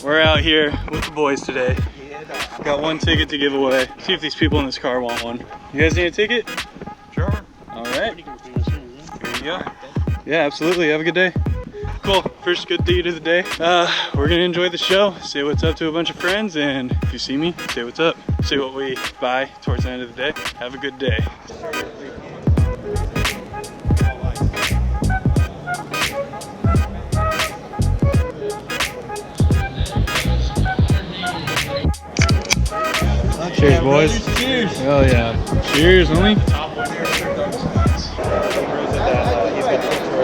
We're out here with the boys today. Got one ticket to give away. See if these people in this car want one. You guys need a ticket? Sure. All right. Here you go. Yeah, absolutely. Have a good day. Cool. First good deed of the day. We're gonna enjoy the show. Say what's up to a bunch of friends, and if you see me, say what's up. Say what we buy towards the end of the day. Have a good day. Cheers, boys. Cheers. Oh yeah. Cheers, homie.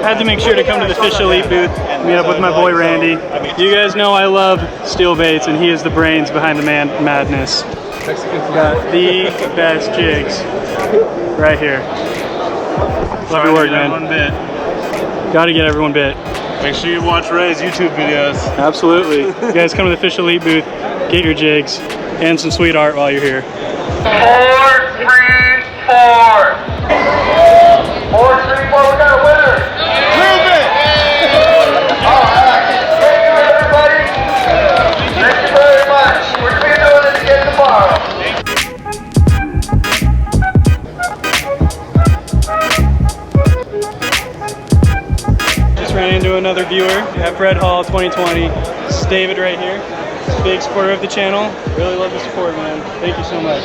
Had to make sure to come to the Fish Elite booth, meet up with my boy Randy. You guys know I love steel baits, and he is the brains behind the madness. Got the best jigs right here. Love your work, man. Gotta get everyone bit. Make sure you watch Ray's YouTube videos. Absolutely. You guys come to the Fish Elite booth, get your jigs, and some sweet art while you're here. 4, 3, 4. 4, 3, 4, we got a winner. Prove it! All right. Thank you, everybody. Thank you very much. We're going to be doing it again tomorrow. Just ran into another viewer at Fred Hall 2020. This is David right here. Big supporter of the channel. Really love the support, man. Thank you so much.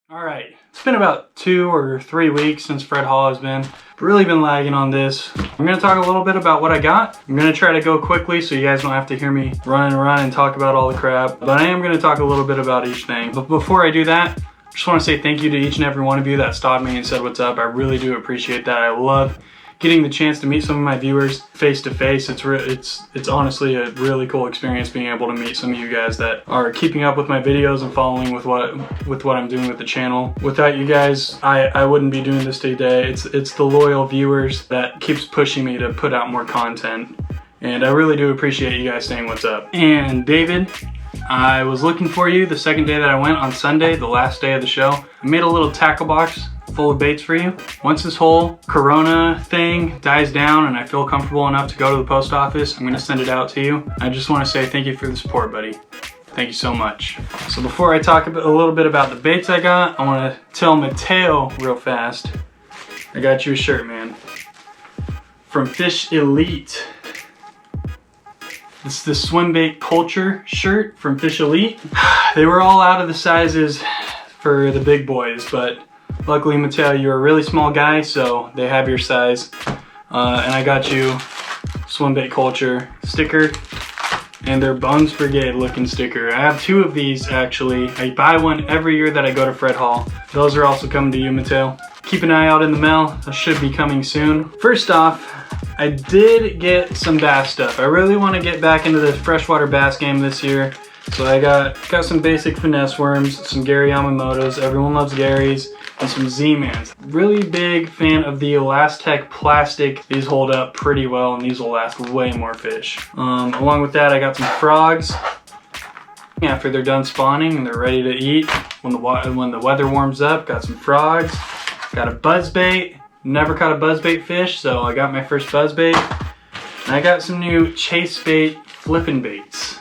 All right, it's been about 2 or 3 weeks since Fred Hall has been. Really been lagging on this. I'm gonna talk a little bit about what I got. I'm gonna try to go quickly so you guys don't have to hear me run and talk about all the crap. But I am gonna talk a little bit about each thing. But before I do that, I just wanna say thank you to each and every one of you that stopped me and said what's up. I really do appreciate that. I love getting the chance to meet some of my viewers face to face. It's honestly a really cool experience being able to meet some of you guys that are keeping up with my videos and following with what I'm doing with the channel. Without you guys, I wouldn't be doing this today. It's the loyal viewers that keeps pushing me to put out more content, and I really do appreciate you guys saying what's up. And David, I was looking for you the second day that I went on Sunday, the last day of the show. I made a little tackle box full of baits for you. Once this whole Corona thing dies down and I feel comfortable enough to go to the post office, I'm gonna send it out to you. I just wanna say thank you for the support, buddy. Thank you so much. So before I talk a little bit about the baits I got, I wanna tell Mateo real fast. I got you a shirt, man. From Fish Elite. It's the swim bait culture shirt from Fish Elite. They were all out of the sizes for the big boys, but luckily, Mateo, you're a really small guy, so they have your size. And I got you Swim Bait Culture sticker and their Bones Brigade looking sticker. I have 2 of these actually. I buy one every year that I go to Fred Hall. Those are also coming to you, Mateo. Keep an eye out in the mail. That should be coming soon. First off, I did get some bass stuff. I really want to get back into the freshwater bass game this year. So I got some basic finesse worms, some Gary Yamamoto's, everyone loves Gary's, and some Z-Mans. Really big fan of the Elastec plastic. These hold up pretty well and these will last way more fish. Along with that, I got some frogs. After they're done spawning and they're ready to eat, when the weather warms up, got some frogs. Got a buzzbait. Never caught a buzzbait fish, so I got my first buzzbait. And I got some new chase bait flipping baits.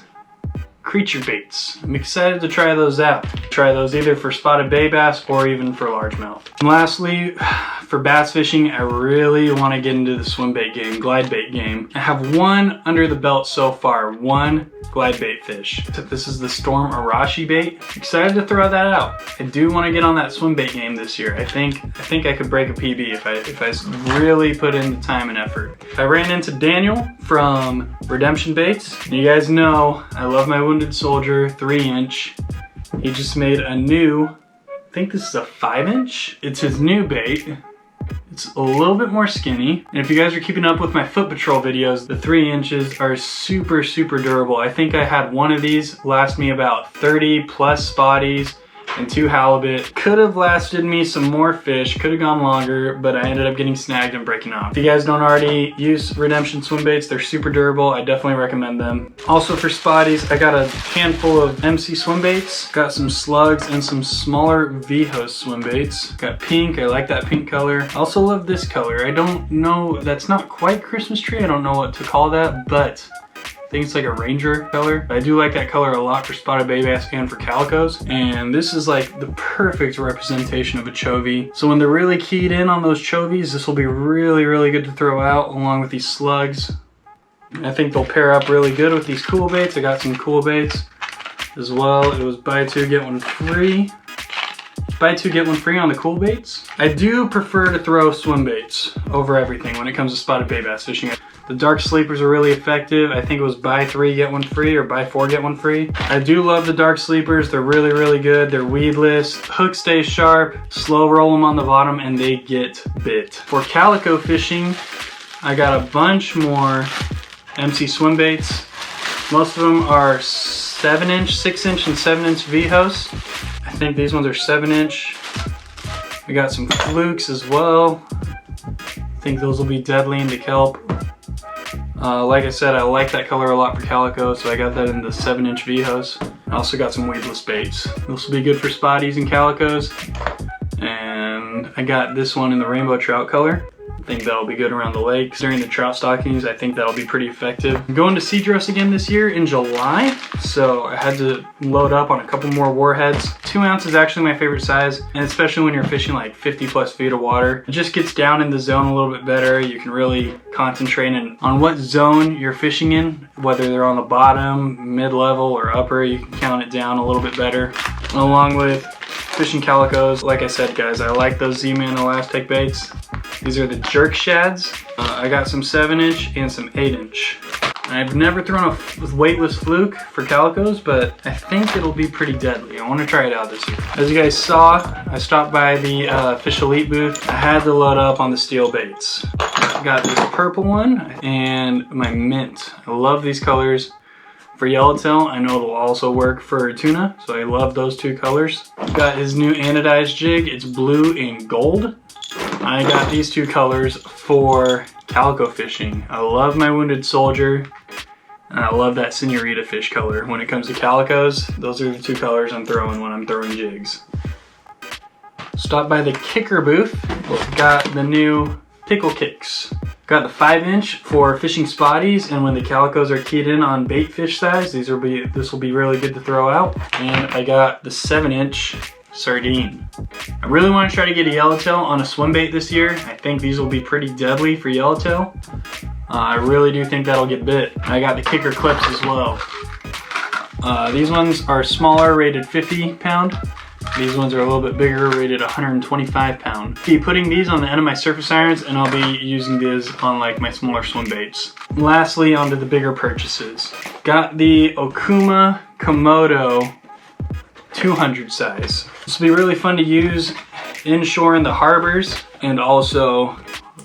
Creature baits. I'm excited to try those out. Try those either for spotted bay bass or even for largemouth. And lastly, for bass fishing, I really want to get into the swim bait game, glide bait game. I have 1 under the belt so far, 1 glide bait fish. This is the Storm Arashi bait. Excited to throw that out. I do want to get on that swim bait game this year. I think I could break a PB if I really put in the time and effort. I ran into Daniel from Redemption Baits. You guys know I love my Wounded Soldier 3-inch. He just made a new, I think this is a 5-inch. It's his new bait. It's a little bit more skinny. And if you guys are keeping up with my Foot Patrol videos, the 3 inches are super, super durable. I think I had one of these last me about 30 plus spotties and 2 halibut. Could have lasted me some more fish, could have gone longer, but I ended up getting snagged and breaking off. If you guys don't already use Redemption swim baits, they're super durable. I definitely recommend them. Also for spotties, I got a handful of MC swim baits. Got some slugs and some smaller V-Host swim baits. Got pink, I like that pink color. I also love this color. I don't know, that's not quite Christmas tree. I don't know what to call that, but think it's like a Ranger color. I do like that color a lot for spotted bay bass and for calicos. And this is like the perfect representation of a chovy. So when they're really keyed in on those chovies, this will be really, really good to throw out along with these slugs. I think they'll pair up really good with these cool baits. I got some cool baits as well. It was buy two, get one free. Buy two, get one free on the cool baits. I do prefer to throw swim baits over everything when it comes to spotted bay bass fishing. The dark sleepers are really effective. I think it was buy three, get one free, or buy four, get one free. I do love the dark sleepers. They're really, really good. They're weedless. Hook stays sharp. Slow roll them on the bottom and they get bit. For calico fishing, I got a bunch more MC swim baits. Most of them are 7-inch, 6-inch, and 7-inch Vihos. I think these ones are 7-inch. We got some flukes as well. I think those will be deadly into kelp. Like I said, I like that color a lot for calico, so I got that in the 7-inch Vihos. I also got some weedless baits. This will be good for spotties and calicos. And I got this one in the rainbow trout color. I think that'll be good around the lakes. During the trout stockings, I think that'll be pretty effective. I'm going to Cedros again this year in July, so I had to load up on a couple more warheads. 2 ounces is actually my favorite size, and especially when you're fishing like 50 plus feet of water. It just gets down in the zone a little bit better. You can really concentrate on what zone you're fishing in, whether they're on the bottom, mid-level, or upper. You can count it down a little bit better. Along with fishing calicos, like I said guys, I like those Z-Man Elastic baits. These are the jerk shads. I got some 7-inch and some 8-inch. I've never thrown a weightless fluke for calicos, but I think it'll be pretty deadly. I want to try it out this year. As you guys saw, I stopped by the Fish Elite booth. I had to load up on the steel baits. I got this purple one and my mint. I love these colors. For yellowtail, I know it'll also work for tuna, so I love those two colors. Got his new anodized jig. It's blue and gold. I got these two colors for calico fishing. I love my Wounded Soldier, and I love that Senorita fish color. When it comes to calicos, those are the two colors I'm throwing when I'm throwing jigs. Stopped by the Kicker booth. Got the new Pickle Kicks. Got the 5-inch for fishing spotties, and when the calicos are keyed in on bait fish size, this will be really good to throw out. And I got the 7-inch sardine. I really want to try to get a yellowtail on a swim bait this year. I think these will be pretty deadly for yellowtail. I really do think that'll get bit. I got the Kicker clips as well. These ones are smaller, rated 50 pound. These ones are a little bit bigger, rated 125 pound. Be putting these on the end of my surface irons, and I'll be using these on like my smaller swim baits. Lastly, onto the bigger purchases. Got the Okuma Komodo 200 size. This will be really fun to use inshore in the harbors, and also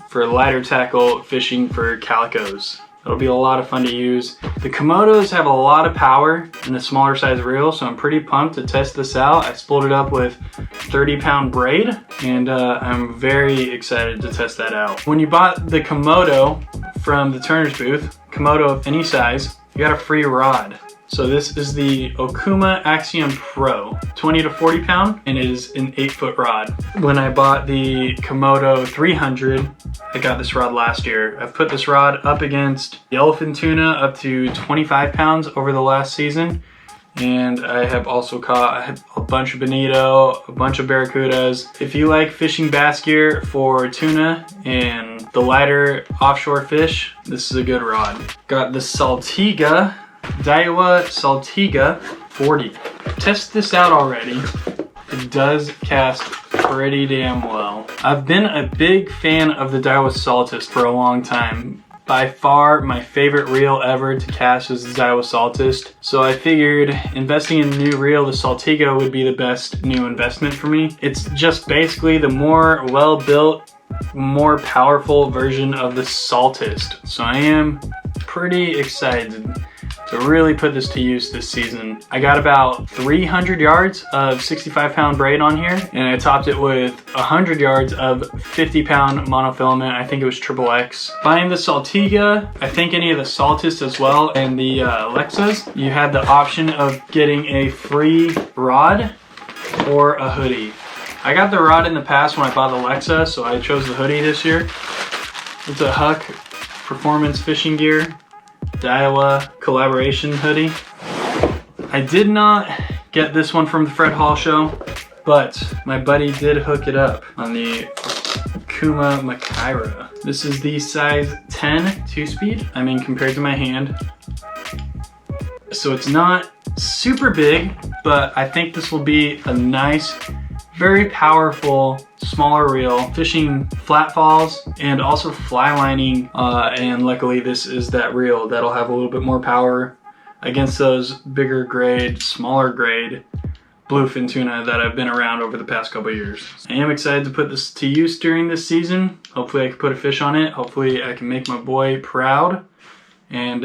for lighter tackle fishing for calicos. It'll be a lot of fun to use. The Komodos have a lot of power in a smaller size reel, so I'm pretty pumped to test this out. I spooled it up with 30-pound braid, and I'm very excited to test that out. When you bought the Komodo from the Turner's booth, Komodo of any size, you got a free rod. So this is the Okuma Axiom Pro, 20 to 40 pound, and it is an 8-foot rod. When I bought the Komodo 300, I got this rod last year. I've put this rod up against yellowfin tuna up to 25 pounds over the last season. And I have also caught a bunch of bonito, a bunch of barracudas. If you like fishing bass gear for tuna and the lighter offshore fish, this is a good rod. Got the Saltiga, Daiwa Saltiga 40. Test this out already. It does cast pretty damn well. I've been a big fan of the Daiwa Saltist for a long time. By far my favorite reel ever to cast is the Daiwa Saltist. So I figured investing in a new reel, the Saltiga, would be the best new investment for me. It's just basically the more well-built, more powerful version of the Saltist. So I am pretty excited to really put this to use this season. I got about 300 yards of 65-pound braid on here, and I topped it with 100 yards of 50-pound monofilament. I think it was XXX. Buying the Saltiga, I think any of the Saltist as well, and the Lexas, you had the option of getting a free rod or a hoodie. I got the rod in the past when I bought the Lexa, so I chose the hoodie this year. It's a Huck Performance Fishing Gear. Daiwa collaboration hoodie. I did not get this one from the Fred Hall show, but my buddy did hook it up on the Kuma Makaira. This is the size 10 2-speed. I mean, compared to my hand. So it's not super big, but I think this will be a nice, very powerful, smaller reel, fishing flat falls and also fly lining. And luckily this is that reel that'll have a little bit more power against those bigger grade, smaller grade bluefin tuna that have been around over the past couple of years. I am excited to put this to use during this season. Hopefully I can put a fish on it. Hopefully I can make my boy proud. And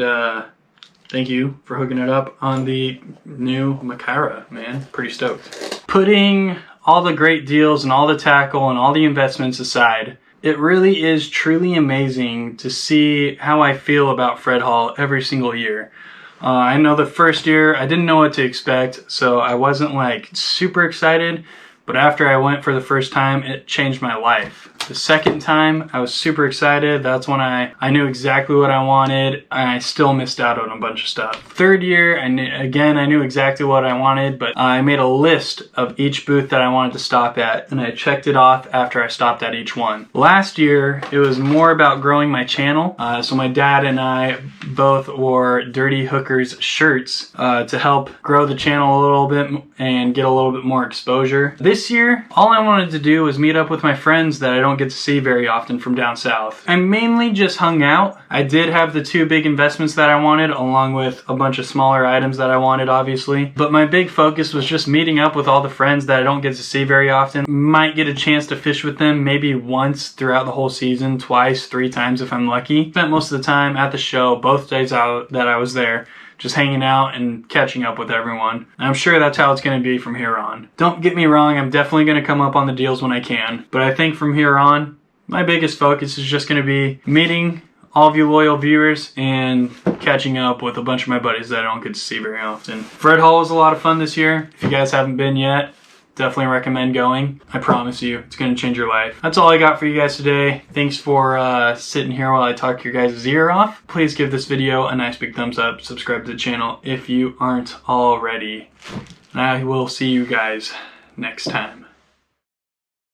thank you for hooking it up on the new Makaira, man. Pretty stoked. Putting all the great deals and all the tackle and all the investments aside, it really is truly amazing to see how I feel about Fred Hall every single year. I know the first year I didn't know what to expect, so I wasn't like super excited, but after I went for the first time, it changed my life. The second time, I was super excited. That's when I knew exactly what I wanted, and I still missed out on a bunch of stuff. Third year, I knew exactly what I wanted, but I made a list of each booth that I wanted to stop at, and I checked it off after I stopped at each one. Last year, it was more about growing my channel. So my dad and I both wore Dirty Hookers shirts to help grow the channel a little bit and get a little bit more exposure. This year, all I wanted to do was meet up with my friends that I don't get to see very often from down south. I mainly just hung out. I did have the 2 big investments that I wanted, along with a bunch of smaller items that I wanted, obviously. But my big focus was just meeting up with all the friends that I don't get to see very often. Might get a chance to fish with them maybe once throughout the whole season, twice, 3 times if I'm lucky. Spent most of the time at the show, both days out that I was there, just hanging out and catching up with everyone. And I'm sure that's how it's going to be from here on. Don't get me wrong, I'm definitely going to come up on the deals when I can, but I think from here on, my biggest focus is just going to be meeting all of you loyal viewers and catching up with a bunch of my buddies that I don't get to see very often. Fred Hall was a lot of fun this year. If you guys haven't been yet, definitely recommend going. I promise you, it's going to change your life. That's all I got for you guys today. Thanks for sitting here while I talk your guys' ear off. Please give this video a nice big thumbs up. Subscribe to the channel if you aren't already. And I will see you guys next time.